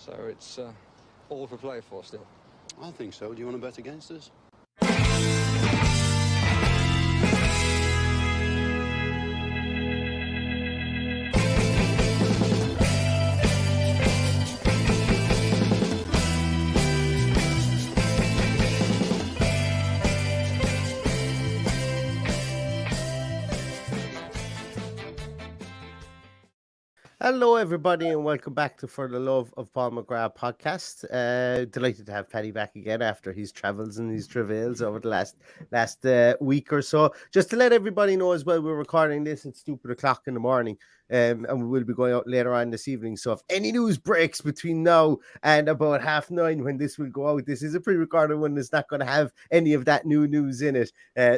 So it's all to play for still. I think so. Do you want to bet against us? Hello, everybody, and welcome back to For the Love of Paul McGrath podcast. Delighted to have Paddy back again after his travels and his travails over the last week or so. Just to let everybody know as well, we're recording this at stupid o'clock in the morning, and we will be going out later on this evening. So if any news breaks between now and about 9:30 when this will go out, this is a pre-recorded one that's not going to have any of that new news in it.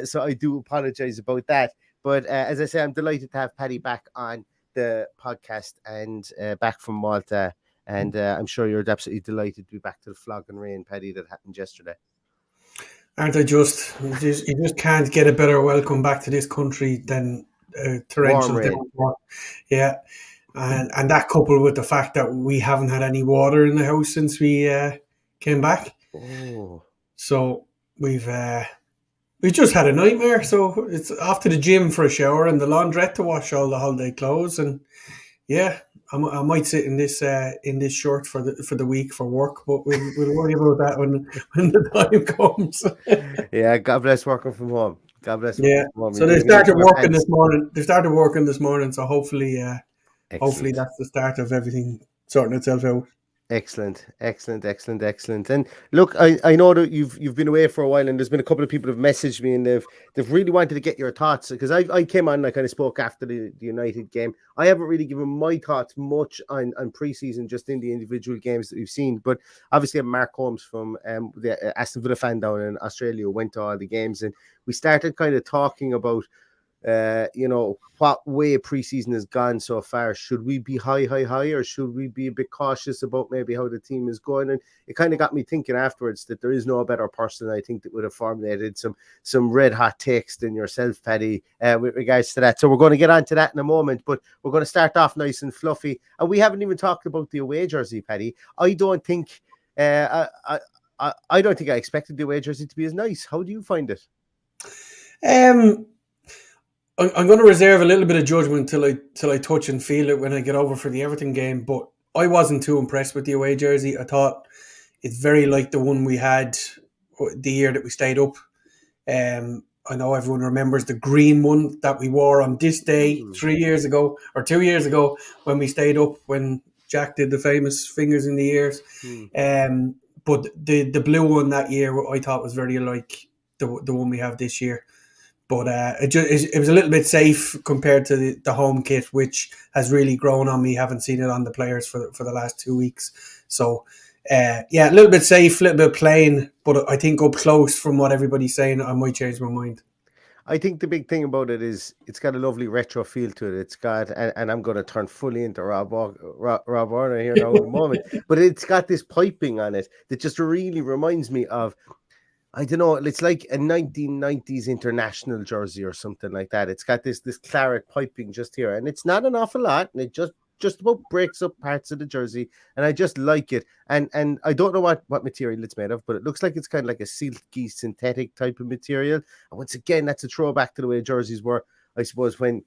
So I do apologize about that. But as I say, I'm delighted to have Paddy back on the podcast and back from Malta, and I'm sure you're absolutely delighted to be back to the flog and rain, Paddy, that happened yesterday. Aren't I just? You just can't get a better welcome back to this country than torrential downpour. Yeah, and that coupled with the fact that we haven't had any water in the house since we came back. Oh, so we've just had a nightmare. So it's off to the gym for a shower and the laundrette to wash all the holiday clothes. And yeah, I might sit in this shirt for the week for work, but we'll worry about that when the time comes. Yeah, God bless working from home. God bless. Yeah. From home. So they started working this morning. So hopefully that's the start of everything sorting itself out. Excellent. And look, I know that you've been away for a while, and there's been a couple of people who've messaged me, and they've really wanted to get your thoughts, because I came on and I kind of spoke after the United game. I haven't really given my thoughts much on pre-season, just in the individual games that we've seen. But obviously, Mark Holmes from the Aston Villa fan down in Australia went to all the games, and we started kind of talking about what way preseason has gone so far. Should we be high, or should we be a bit cautious about maybe how the team is going? And it kind of got me thinking afterwards that there is no better person, I think, that would have formulated some red hot takes than yourself, Paddy, with regards to that. So we're going to get on to that in a moment, but we're going to start off nice and fluffy. And we haven't even talked about the away jersey, Paddy. I don't think I expected the away jersey to be as nice. How do you find it? I'm going to reserve a little bit of judgment till I touch and feel it when I get over for the Everton game, but I wasn't too impressed with the away jersey. I thought it's very like the one we had the year that we stayed up. I know everyone remembers the green one that we wore on this day 3 years ago or 2 years ago when we stayed up, when Jack did the famous fingers in the ears. But the blue one that year I thought was very like the one we have this year. But it was a little bit safe compared to the home kit, which has really grown on me. Haven't seen it on the players for the last 2 weeks. So, a little bit safe, a little bit plain. But I think up close, from what everybody's saying, I might change my mind. I think the big thing about it is it's got a lovely retro feel to it. It's got, and I'm going to turn fully into Rob Warner here now in a moment, but it's got this piping on it that just really reminds me of, I don't know, it's like a 1990s international jersey or something like that. It's got this claret piping just here, and it's not an awful lot, and it just about breaks up parts of the jersey, and I just like it. And I don't know what material it's made of, but it looks like it's kind of like a silky synthetic type of material. And once again, that's a throwback to the way jerseys were, I suppose, when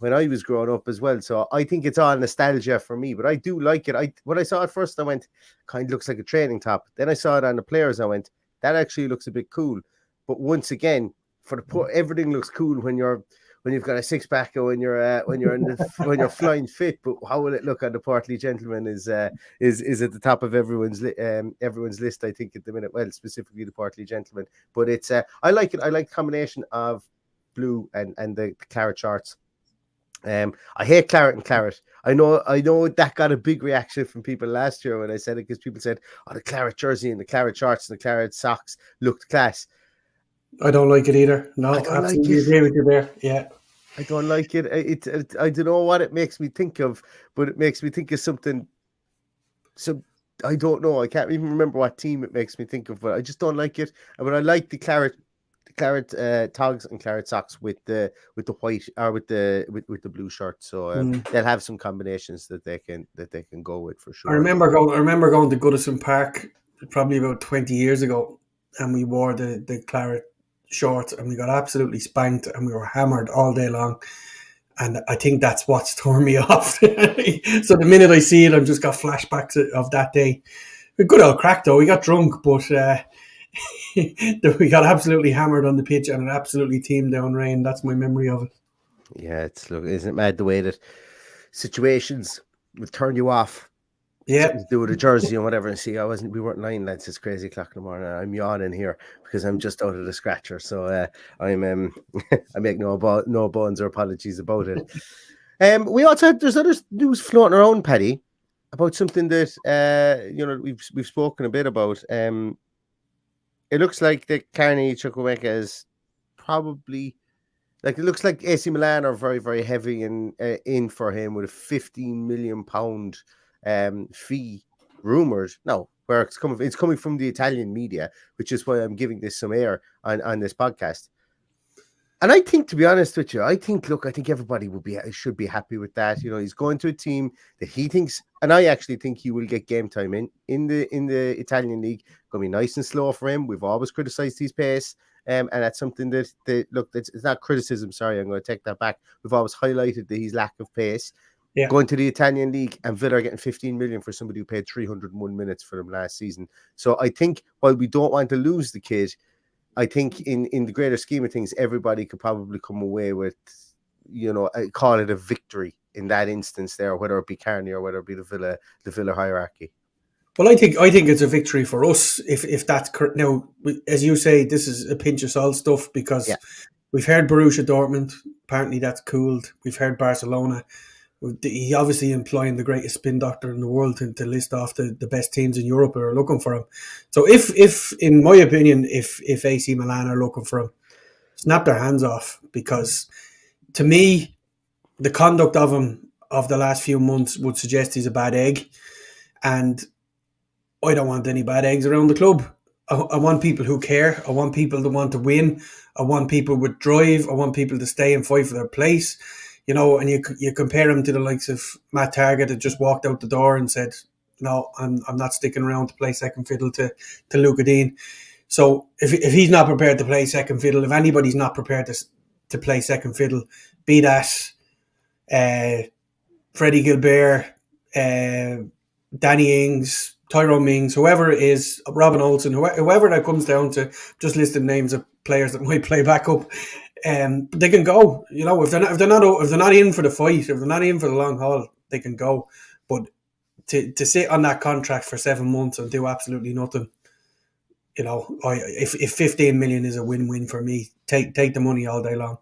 I was growing up as well. So I think it's all nostalgia for me, but I do like it. When I saw it first, I went, kind of looks like a training top. Then I saw it on the players, I went, that actually looks a bit cool. But once again, everything looks cool when you've got a six pack or when you're flying fit. But how will it look on the portly gentleman is at the top of everyone's list, I think, at the minute. Well, specifically the portly gentleman. But it's I like it. I like the combination of blue and the claret shorts. I hate claret and claret. I know that got a big reaction from people last year when I said it, because people said, "Oh, the claret jersey and the claret shorts and the claret socks looked class." I don't like it either. No, I absolutely agree with you there. Yeah, I don't like it. I don't know what it makes me think of, but it makes me think of something. So I don't know. I can't even remember what team it makes me think of, but I just don't like it. But I like the claret claret togs and claret socks with the white or with the blue shirt. So they'll have some combinations that they can go with for sure. I remember going to Goodison Park probably about 20 years ago, and we wore the claret shorts, and we got absolutely spanked, and we were hammered all day long. And I think that's what's torn me off. So the minute I see it, I've just got flashbacks of that day. A good old crack though. We got drunk, but we got absolutely hammered on the pitch, and it absolutely teamed down rain. That's my memory of it. Yeah, isn't it mad the way that situations would turn you off? Yeah, something to do with a jersey and whatever. And see, we weren't lying, lads. It's crazy o'clock in the morning. I'm yawning here because I'm just out of the scratcher. So I'm I make no bones or apologies about it. We also there's other news floating around, Paddy, about something that we've spoken a bit about. It looks like the Carney Sweepstakes is probably. Like, it looks like AC Milan are very, very heavy in for him with a £15 million fee rumored. No, where it's coming from the Italian media, which is why I'm giving this some air on this podcast. And I think, to be honest with you, I think everybody should be happy with that. You know, he's going to a team that he thinks, and I actually think he will get game time in the Italian league. Going to be nice and slow for him. We've always criticised his pace. And that's something that it's not criticism. Sorry, I'm going to take that back. We've always highlighted his lack of pace. Yeah. Going to the Italian league, and Villa are getting 15 million for somebody who paid 301 minutes for them last season. So I think while we don't want to lose the kid, I think in the greater scheme of things, everybody could probably come away with, call it a victory in that instance there, whether it be Carney or whether it be the Villa hierarchy. Well, I think it's a victory for us if that's correct. Now, as you say, this is a pinch of salt stuff because we've heard Borussia Dortmund. Apparently, that's cooled. We've heard Barcelona. He obviously employing the greatest spin doctor in the world to list off the best teams in Europe are looking for him. So, if in my opinion, if AC Milan are looking for him, snap their hands off, because to me, the conduct of him of the last few months would suggest he's a bad egg, and I don't want any bad eggs around the club. I want people who care. I want people that want to win. I want people with drive. I want people to stay and fight for their place. And you compare him to the likes of Matt Target that just walked out the door and said, "No, I'm not sticking around to play second fiddle to Luca Dean." So if he's not prepared to play second fiddle, if anybody's not prepared to play second fiddle, be that Freddie Gilbert, Danny Ings, Tyrone Mings, whoever it is, Robin Olsen, whoever that comes down to, just listing names of players that might play back up, they can go. If they're not in for the fight, if they're not in for the long haul, they can go. But to sit on that contract for 7 months and do absolutely nothing, if 15 million is a win-win for me, take the money all day long.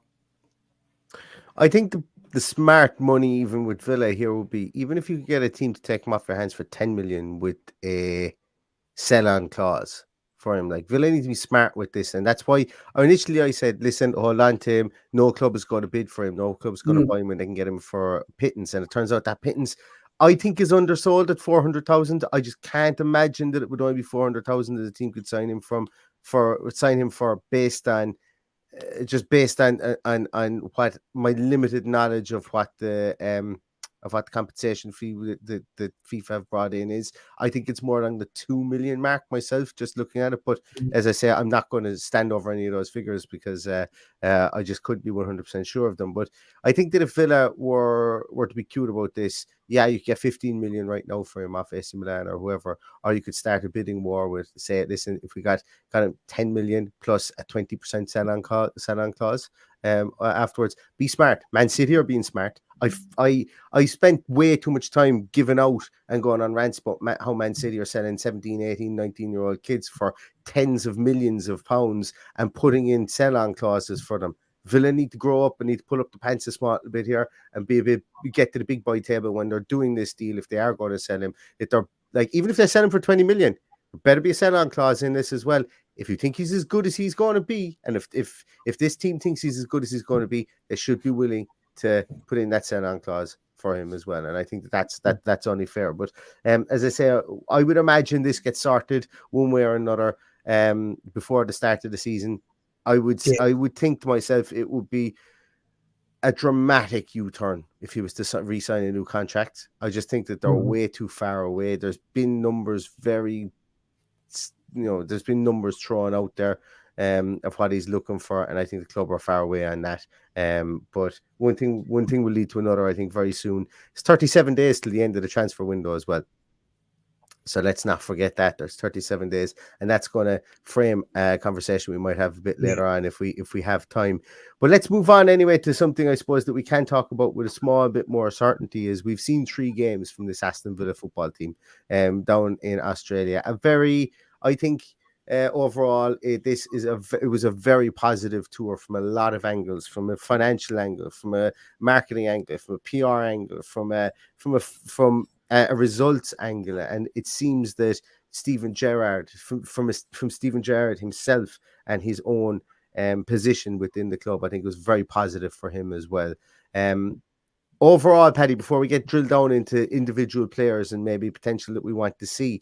I think the smart money, even with Villa here, would be, even if you could get a team to take him off their hands for 10 million with a sell-on clause for him. Like, Villa need to be smart with this. And that's why initially I said, listen, hold on to him. No club is going to bid for him. No club is going to buy him when they can get him for pittance. And it turns out that pittance, I think, is undersold at 400,000. I just can't imagine that it would only be 400,000 that the team could sign him for based on what my limited knowledge of what the compensation fee that FIFA have brought in is. I think it's more along the 2 million mark myself, just looking at it. But as I say, I'm not going to stand over any of those figures because I just couldn't be 100% sure of them. But I think that if Villa were to be cute about this, yeah, you get 15 million right now for him off AC Milan or whoever, or you could start a bidding war with, say, listen, if we got kind of 10 million plus a 20% sell-on clause afterwards, be smart. Man City are being smart. I spent way too much time giving out and going on rants about how Man City are selling 17, 18, 19-year-old kids for tens of millions of pounds and putting in sell-on clauses for them. Villa need to grow up and need to pull up the pants a small bit here and get to the big boy table when they're doing this deal. If they are going to sell him, that they're like, even if they sell him for 20 million, there better be a sell-on clause in this as well. If you think he's as good as he's going to be, and if this team thinks he's as good as he's going to be, they should be willing to put in that sell-on clause for him as well. And I think that's only fair. But as I say, I would imagine this gets sorted one way or another before the start of the season. I would think to myself it would be a dramatic U-turn if he was to re-sign a new contract. I just think that they're way too far away. There's been numbers there's been numbers thrown out there of what he's looking for, and I think the club are far away on that. But one thing will lead to another, I think, very soon. It's 37 days till the end of the transfer window as well. So let's not forget that there's 37 days, and that's going to frame a conversation we might have a bit later on if we have time. But let's move on anyway to something I suppose that we can talk about with a small bit more certainty. Is we've seen 3 games from this Aston Villa football team down in Australia. I think overall it was a very positive tour from a lot of angles, from a financial angle, from a marketing angle, from a PR angle, from a results angle, and it seems that Steven Gerrard, from Steven Gerrard himself and his own position within the club, I think it was very positive for him as well. Overall, Paddy, before we get drilled down into individual players and maybe potential that we want to see,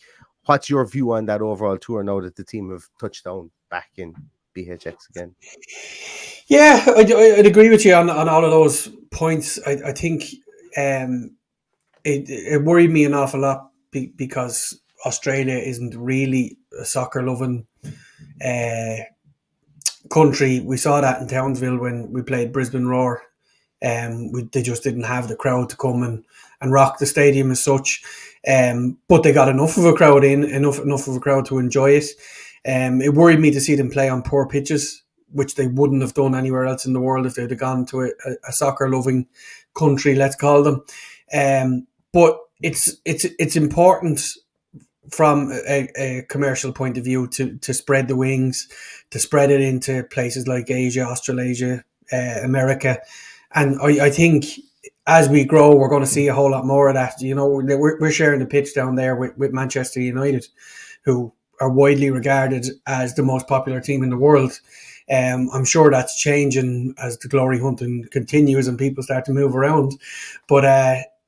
what's your view on that overall tour now that the team have touched down back in BHX again? Yeah, I'd agree with you on all of those points. I think it worried me an awful lot because Australia isn't really a soccer-loving country. We saw that in Townsville when we played Brisbane Roar. They just didn't have the crowd to come and rock the stadium as such. But they got enough of a crowd enough of a crowd to enjoy it. It worried me to see them play on poor pitches, which they wouldn't have done anywhere else in the world if they'd have gone to a soccer-loving country, let's call them. But it's important from a commercial point of view to spread the wings, to spread it into places like Asia, Australasia, America. And I think as we grow, we're going to see a whole lot more of that. You know, we're sharing the pitch down there with Manchester United, who are widely regarded as the most popular team in the world. I'm sure that's changing as the glory hunting continues and people start to move around. But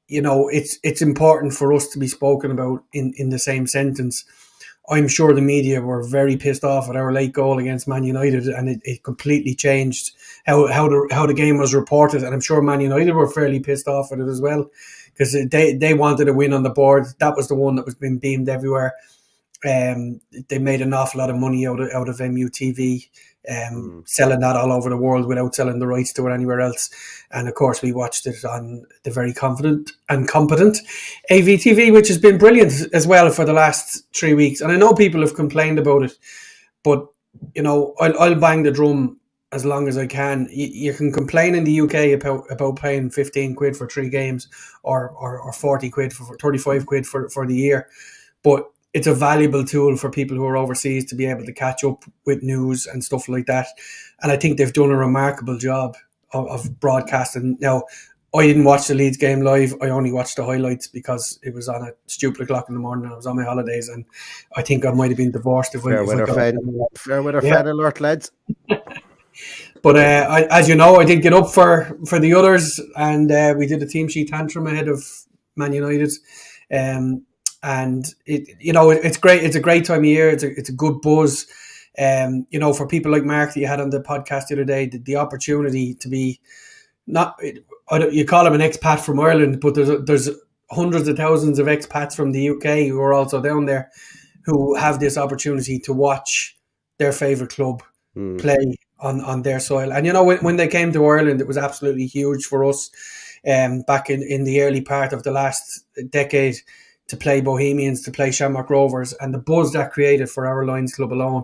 it's important for us to be spoken about in the same sentence. I'm sure the media were very pissed off at our late goal against Man United, and it completely changed how the game was reported. And I'm sure Man United were fairly pissed off at it as well, because they wanted a win on the board. That was the one that was being beamed everywhere. They made an awful lot of money out of MUTV, selling that all over the world without selling the rights to it anywhere else. And of course, we watched it on the very confident and competent AVTV, which has been brilliant as well for the last 3 weeks. And I know people have complained about it, but I'll bang the drum as long as I can. You can complain in the UK about paying 15 quid for 3 games or 40 quid for 35 quid for the year, but it's a valuable tool for people who are overseas to be able to catch up with news and stuff like that. And I think they've done a remarkable job of broadcasting. Now, I didn't watch the Leeds game live. I only watched the highlights because it was on at stupid o'clock in the morning and I was on my holidays, and I think I might have been divorced Fair weather Fed alert, lads. But as you know, I did get up for the others, and we did a team sheet tantrum ahead of Man United. And it's great. It's a great time of year. It's a good buzz. For people like Mark that you had on the podcast the other day, the opportunity to be you call him an expat from Ireland, but there's hundreds of thousands of expats from the UK who are also down there who have this opportunity to watch their favourite club play on their soil. And when they came to Ireland, it was absolutely huge for us back in the early part of the last decade, to play Bohemians, to play Shamrock Rovers, and the buzz that created for our Lions club alone.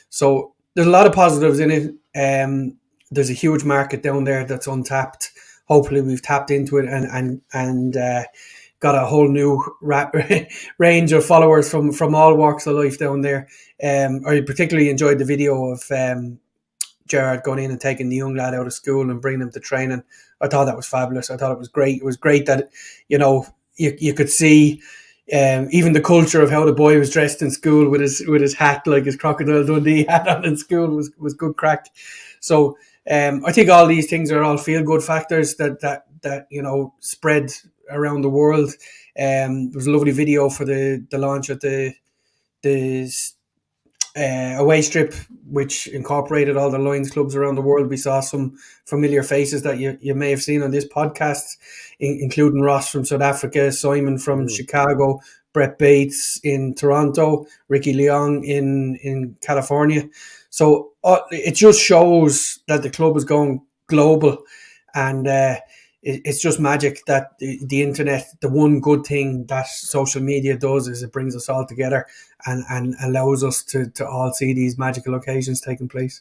So there's a lot of positives in it. There's a huge market down there that's untapped. Hopefully we've tapped into it and got a whole new range of followers from all walks of life down there. I particularly enjoyed the video of Gerrard going in and taking the young lad out of school and bringing him to training. I thought that was fabulous. I thought it was great. It was great that you could see even the culture of how the boy was dressed in school with his hat, like his Crocodile Dundee hat on in school, was good crack. So I think all these things are all feel good factors that spread around the world. There was a lovely video for the launch at the away strip, which incorporated all the Lions clubs around the world. We saw some familiar faces that you may have seen on this podcast, including Ross from South Africa, Simon from Chicago, Brett Bates in Toronto, Ricky Leong in California. So it just shows that the club is going global, and it's just magic that the internet, the one good thing that social media does is it brings us all together and allows us to all see these magical occasions taking place.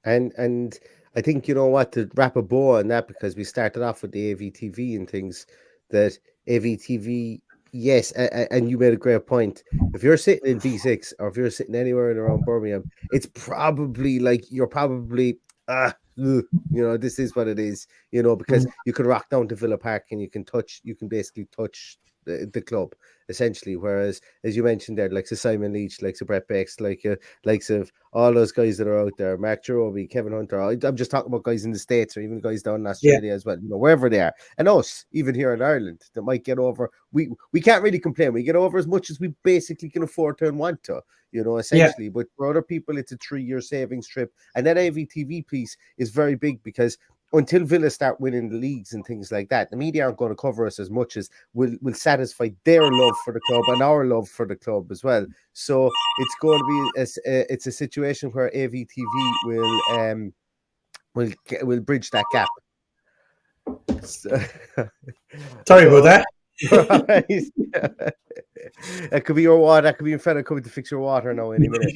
And I think, you know what, to wrap a bow on that, because we started off with the AVTV and things, that AVTV, yes, and you made a great point. If you're sitting in B6 or if you're sitting anywhere in around Birmingham, it's probably like you're probably this is what it is, because you can rock down to Villa Park and you can basically touch the club essentially. Whereas, as you mentioned there, like Simon Leach, like Brett Bates, likes of all those guys that are out there, Mark Jerobi, Kevin Hunter. I'm just talking about guys in the States or even guys down in Australia as well, wherever they are, and us even here in Ireland that might get over. We can't really complain. We get over as much as we basically can afford to and want to. Essentially. But for other people, it's a 3-year savings trip. And that AVTV piece is very big, because until Villa start winning the leagues and things like that, the media aren't going to cover us as much as will satisfy their love for the club and our love for the club as well. So it's going to be it's a situation where AVTV will bridge that gap. Sorry about that. That could be your water. That could be your fella coming to fix your water now any minute.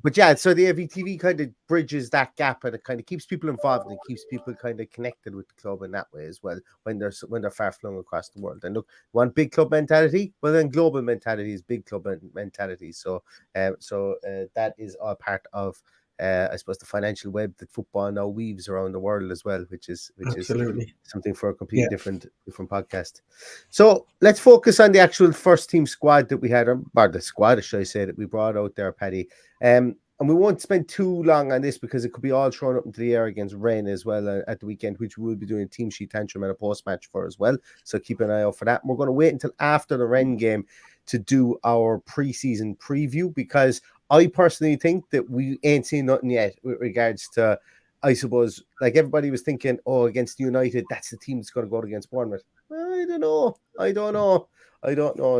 But yeah, so the AVTV kind of bridges that gap, and it kind of keeps people involved and it keeps people kind of connected with the club in that way as well when they're far flung across the world. And look, one big club mentality, well then global mentality is big club mentality. So that is all part of I suppose the financial web that football now weaves around the world as well, which is something for a completely different podcast. So let's focus on the actual first team squad that we had, or the squad, should I say, that we brought out there, Paddy. And we won't spend too long on this because it could be all thrown up into the air against Rennes as well at the weekend, which we will be doing a team sheet tantrum and a post-match for as well. So keep an eye out for that. And we're going to wait until after the Rennes game to do our pre-season preview, because I personally think that we ain't seen nothing yet with regards to, I suppose, like everybody was thinking, against United, that's the team that's going to go against Bournemouth. I don't know.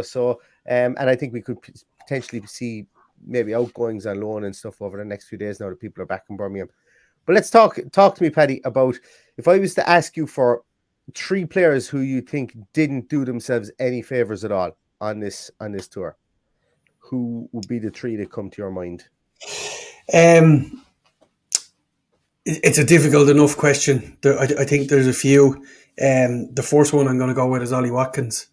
So, and I think we could potentially see maybe outgoings on loan and stuff over the next few days now that people are back in Birmingham. But let's talk to me, Paddy, about if I was to ask you for 3 players who you think didn't do themselves any favours at all on this tour, who would be the 3 that come to your mind? It's a difficult enough question. I think there's a few. The first one I'm going to go with is Ollie Watkins.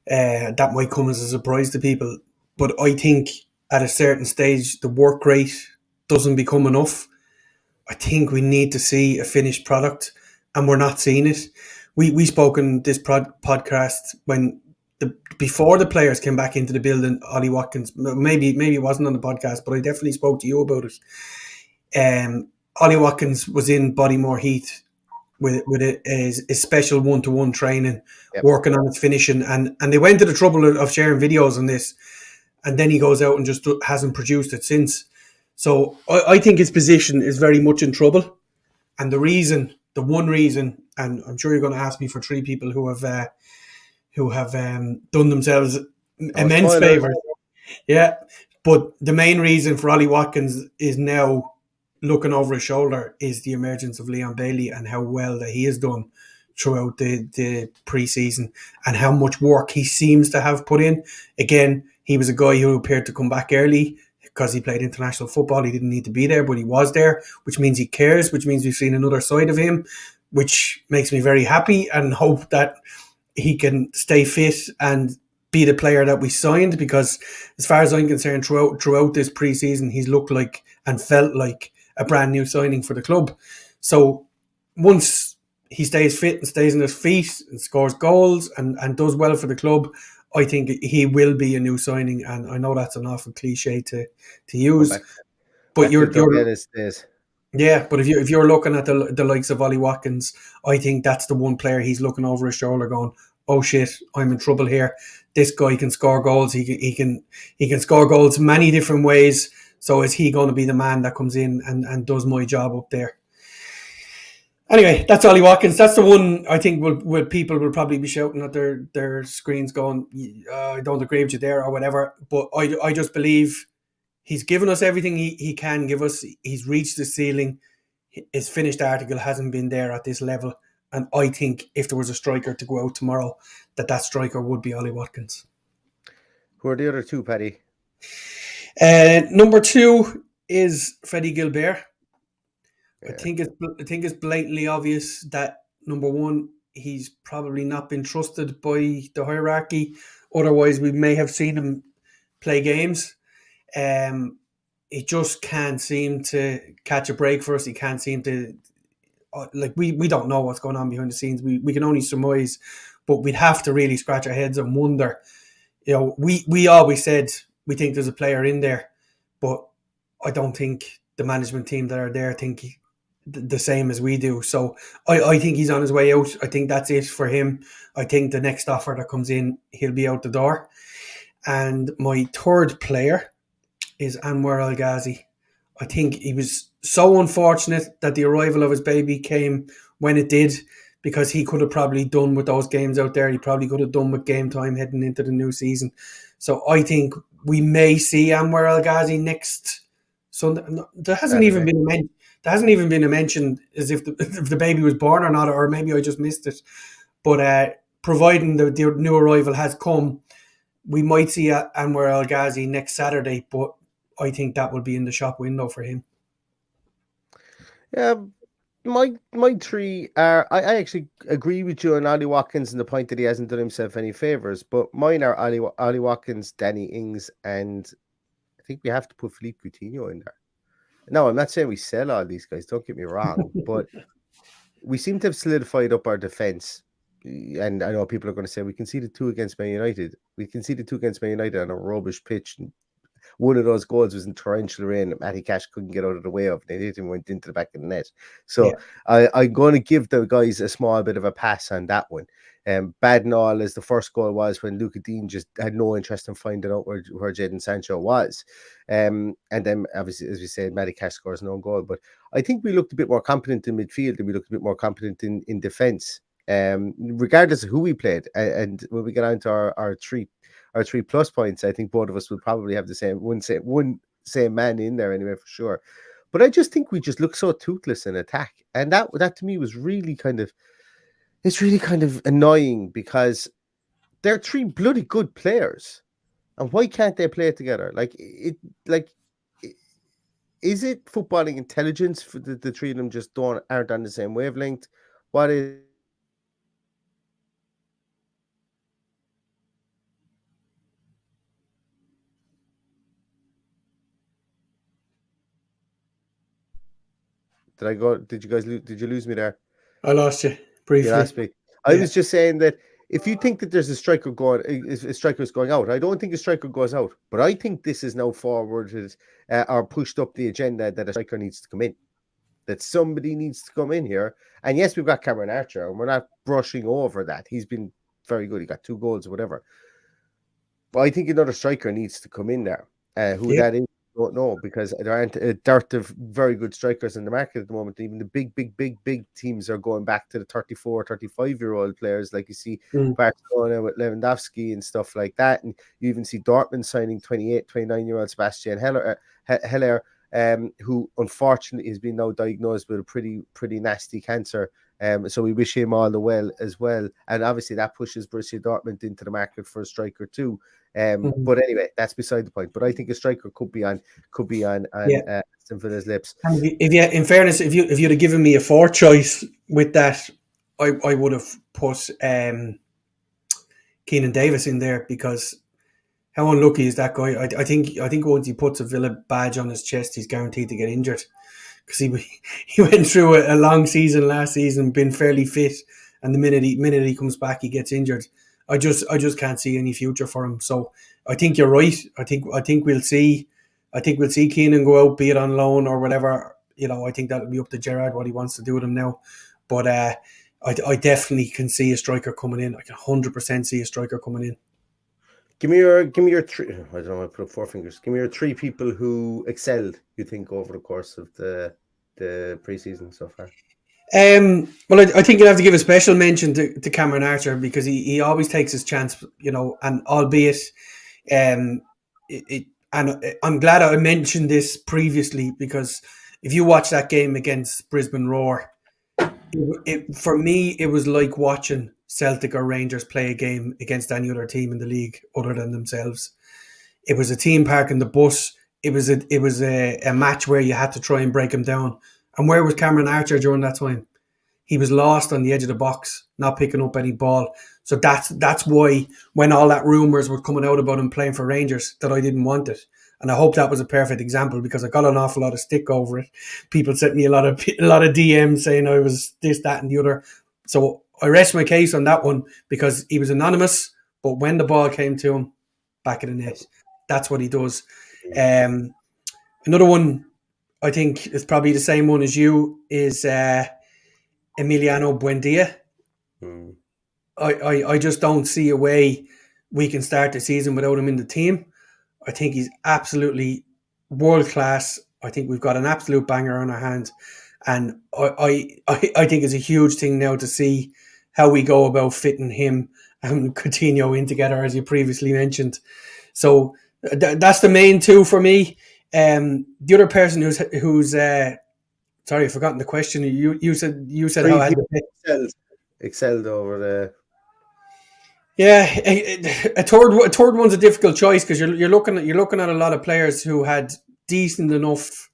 That might come as a surprise to people, but I think at a certain stage the work rate doesn't become enough. I think we need to see a finished product, and we're not seeing it. We spoke in this podcast when before the players came back into the building. Ollie Watkins, maybe it wasn't on the podcast, but I definitely spoke to you about it. Ollie Watkins was in Bodymore Heath with a special one-to-one training, working on its finishing, and they went to the trouble of sharing videos on this, and then he goes out and just hasn't produced it since. So I think his position is very much in trouble, and the one reason, and I'm sure you're going to ask me for 3 people who have done themselves immense favours. Yeah, but the main reason for Ollie Watkins is now looking over his shoulder is the emergence of Leon Bailey and how well that he has done throughout the pre-season and how much work he seems to have put in. Again, he was a guy who appeared to come back early because he played international football. He didn't need to be there, but he was there, which means he cares, which means we've seen another side of him, which makes me very happy and hope that he can stay fit and be the player that we signed, because as far as I'm concerned, throughout this pre-season, he's looked like and felt like a brand new signing for the club. So once he stays fit and stays on his feet and scores goals and does well for the club, I think he will be a new signing. And I know that's an awful cliche to use, but but if you're looking at the likes of Ollie Watkins, I think that's the one player he's looking over his shoulder going, oh shit, I'm in trouble here. this guy can score goals. He can score goals many different ways. So is he going to be the man that comes in and does my job up there? Anyway, that's Ollie Watkins. That's the one I think will people will probably be shouting at their screens going, I don't agree with you there or whatever. But I just believe he's given us everything he can give us. He's reached the ceiling. His finished article hasn't been there at this level. And I think if there was a striker to go out tomorrow, that striker would be Ollie Watkins. Who are the other two, Paddy? Number 2 is Freddie Gilbert. Yeah. I think it's blatantly obvious that, number 1, he's probably not been trusted by the hierarchy. Otherwise, we may have seen him play games. He just can't seem to catch a break for us. He can't seem to, we don't know what's going on behind the scenes. We can only surmise, but we'd have to really scratch our heads and wonder. We always said we think there's a player in there, but I don't think the management team that are there think the same as we do. So I think he's on his way out. I think that's it for him. I think the next offer that comes in, he'll be out the door. And my third player is Anwar El Ghazi. I think he was so unfortunate that the arrival of his baby came when it did, because he could have probably done with those games out there. He probably could have done with game time heading into the new season. So I think we may see Anwar El Ghazi next Sunday. There hasn't even been a mention as if the baby was born or not, or maybe I just missed it. But providing the new arrival has come, we might see Anwar El Ghazi next Saturday, but I think that will be in the shop window for him. Yeah, my 3 are. I actually agree with you on Ollie Watkins and the point that he hasn't done himself any favors. But mine are Ollie Watkins, Danny Ings, and I think we have to put Philippe Coutinho in there. No, I'm not saying we sell all these guys. Don't get me wrong, but we seem to have solidified up our defense. And I know people are going to say we conceded 2 against Man United. We conceded 2 against Man United on a rubbish pitch. And one of those goals was in torrential rain that Matty Cash couldn't get out of the way of. And it went into the back of the net. So yeah. I'm going to give the guys a small bit of a pass on that one. Bad and all as the first goal was when Luca Dean just had no interest in finding out where Jadon Sancho was. And then obviously, as we said, Matty Cash scores no goal. But I think we looked a bit more competent in midfield and we looked a bit more competent in defence. Regardless of who we played, and when we get on to our 3 plus points, I think both of us will probably have the same man in there anyway for sure. But I just think we just look so toothless in attack, and that to me was really kind of annoying, because they're 3 bloody good players, and why can't they play together? Is it footballing intelligence for the 3 of them just aren't on the same wavelength? What is? Did I go? Did you lose me there? I lost you briefly. You lost me. I was just saying that if you think that there's a striker going out, I don't think a striker goes out, but I think this is now forwarded or pushed up the agenda that a striker needs to come in, that somebody needs to come in here. And yes, we've got Cameron Archer, and we're not brushing over that. He's been very good. He got 2 goals or whatever. But I think another striker needs to come in there. Who that is, I don't know, because there aren't a dearth of very good strikers in the market at the moment. Even the big teams are going back to the 34, 35-year-old players, like you see Barcelona with Lewandowski and stuff like that. And you even see Dortmund signing 28, 29-year-old Sebastian Heller, who unfortunately has been now diagnosed with a pretty nasty cancer. So we wish him all the well as well. And obviously that pushes Borussia Dortmund into the market for a striker too. But anyway, that's beside the point. But I think a striker could be on Aston Villa's lips. And in fairness, if you'd have given me a 4th choice with that, I would have put Keenan Davis in there, because how unlucky is that guy? I think once he puts a Villa badge on his chest, he's guaranteed to get injured, because he went through a long season last season, been fairly fit, and the minute he comes back, he gets injured. I just can't see any future for him. So I think you're right. I think we'll see Keenan go out, be it on loan or whatever. I think that'll be up to Gerrard what he wants to do with him now. But I definitely can see a striker coming in. I can 100% see a striker coming in. Give me your three. I don't know. I put up 4 fingers. Give me your 3 people who excelled. You think over the course of the preseason so far? Well, I think you have to give a special mention to Cameron Archer because he always takes his chance, and albeit, and I'm glad I mentioned this previously because if you watch that game against Brisbane Roar, for me it was like watching Celtic or Rangers play a game against any other team in the league other than themselves. It was a team parking the bus. It was a match where you had to try and break him down. And where was Cameron Archer during that time? He was lost on the edge of the box, not picking up any ball. So that's why when all that rumours were coming out about him playing for Rangers, that I didn't want it. And I hope that was a perfect example because I got an awful lot of stick over it. People sent me a lot of DMs saying I was this, that, and the other. So I rest my case on that one because he was anonymous. But when the ball came to him, back of the net, that's what he does. Another one, I think, is probably the same one as you, is Emiliano Buendia. I just don't see a way we can start the season without him in the team. I think he's absolutely world class. I think we've got an absolute banger on our hands. And I think it's a huge thing now to see how we go about fitting him and Coutinho in together, as you previously mentioned. So that's the main 2 for me. The other person who's sorry, I've forgotten the question. You said how I had excelled over the. Yeah, a third one's a difficult choice because you're looking at a lot of players who had decent enough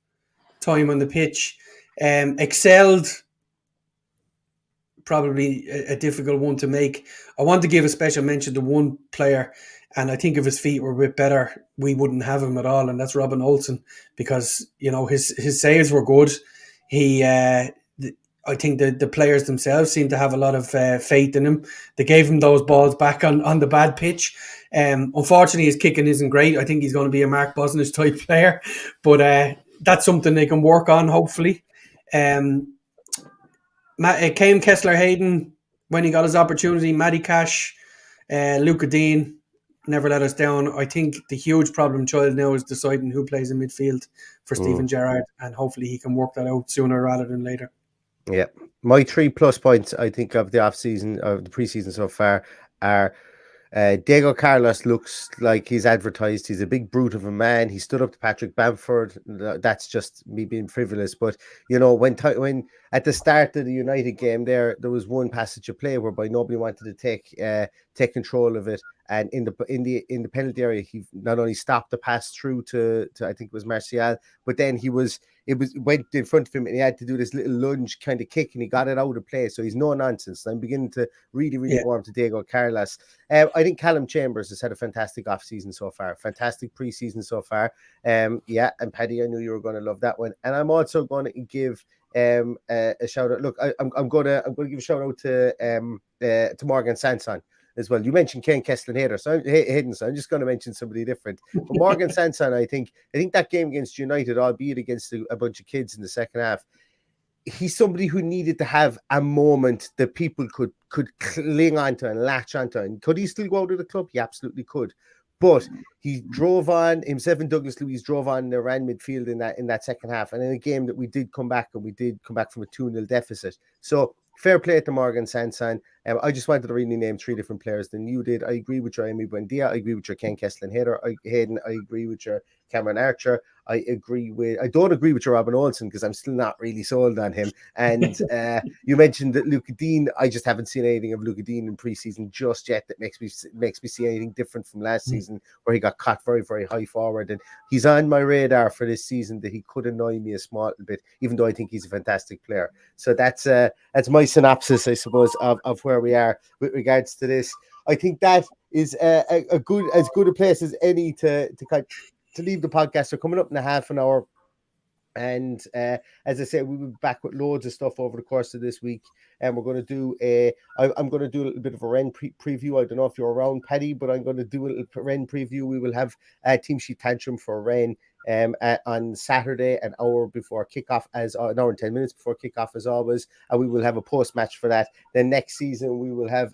time on the pitch. Excelled, probably a difficult one to make. I want to give a special mention to one player, and I think if his feet were a bit better, we wouldn't have him at all, and that's Robin Olsen because his saves were good. I think the players themselves seem to have a lot of faith in him. They gave him those balls back on the bad pitch. Unfortunately, his kicking isn't great. I think he's going to be a Mark Bosnich type player, but that's something they can work on, hopefully. Kane Kessler-Hayden, when he got his opportunity, Matty Cash, Luca Dean, never let us down. I think the huge problem child now is deciding who plays in midfield for Stephen Gerrard, and hopefully he can work that out sooner rather than later. Yeah, my 3 plus points I think of the off-season, of the preseason so far, are Diego Carlos looks like he's advertised. He's a big brute of a man. He stood up to Patrick Bamford. That's just me being frivolous. But, when at the start of the United game there was one passage of play whereby nobody wanted to take control of it. And in the penalty area, he not only stopped the pass through to I think it was Martial, but then went in front of him and he had to do this little lunge kind of kick and he got it out of play. So he's no nonsense. I'm beginning to really warm to Diego Carlos. I think Callum Chambers has had a fantastic off-season so far, fantastic pre-season so far. And Paddy, I knew you were going to love that one. And I'm also going to give a shout out. Look, I'm going to give a shout out to Morgan Sanson as well. You mentioned Kane Kessler-Hayden, so I'm just going to mention somebody different. But Morgan Sanson, I think that game against United, albeit against a bunch of kids in the second half, he's somebody who needed to have a moment that people could cling onto and latch onto. And could he still go out of the club? He absolutely could. But he drove on, himself and Douglas Luiz drove on and ran midfield in that second half. And in a game that we did come back from a 2-0 deficit. So fair play to Morgan Sanson. I just wanted to really name 3 different players than you did. I agree with your Amy Buendia. I agree with your Kane Kessler-Hayden. I agree with your Cameron Archer. I don't agree with your Robin Olsen because I'm still not really sold on him. And you mentioned that Luca Dean. I just haven't seen anything of Luca Dean in preseason just yet that makes me see anything different from last season where he got caught very, very high forward. And he's on my radar for this season that he could annoy me a small bit, even though I think he's a fantastic player. So that's my synopsis, I suppose, of where we are with regards to this. I think that is as good a place as any to leave the podcast. So coming up in a half an hour, and as I said, we'll be back with loads of stuff over the course of this week, and we're going to do I'm going to do a little bit of a Ren preview. I don't know if you're around, Paddy, but I'm going to do a little Ren preview. We will have a team sheet tantrum for Ren on Saturday, an hour before kickoff, an hour and 10 minutes before kickoff, as always. And we will have a post match for that. Then next season, we will have,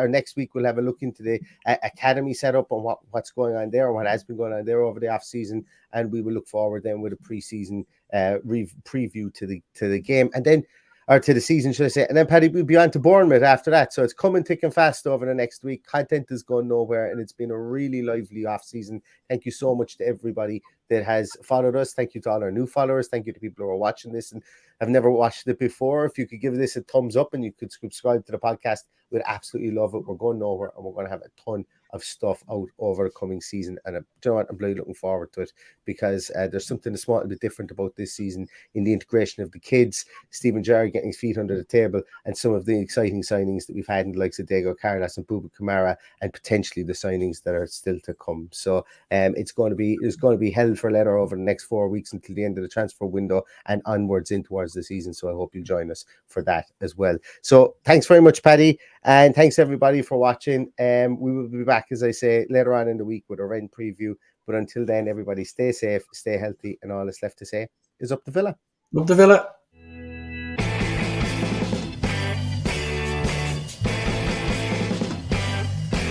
next week, we'll have a look into the academy setup and what's going on there, and what has been going on there over the off season. And we will look forward then with a pre-season preview to the game, and then, or to the season, should I say. And then, Paddy, we'll be on to Bournemouth after that. So it's coming thick and fast over the next week. Content is going nowhere, and it's been a really lively off-season. Thank you so much to everybody that has followed us. Thank you to all our new followers. Thank you to people who are watching this and have never watched it before. If you could give this a thumbs up and you could subscribe to the podcast, we'd absolutely love it. We're going nowhere, and we're going to have a ton of stuff out over the coming season. And you know what? I'm really looking forward to it, because there's something a small bit different about this season in the integration of the kids, Stephen Gerrard getting his feet under the table, and some of the exciting signings that we've had in the likes of Diego Carlos and Bouba Kamara, and potentially the signings that are still to come. So it's going to be hell for leather over the next 4 weeks until the end of the transfer window and onwards in towards the season. So I hope you'll join us for that as well. So thanks very much, Paddy, and thanks everybody for watching. We will be back, as I say, later on in the week with a Rennes preview. But until then, everybody stay safe, stay healthy, and all that's left to say is up the Villa. Up the Villa.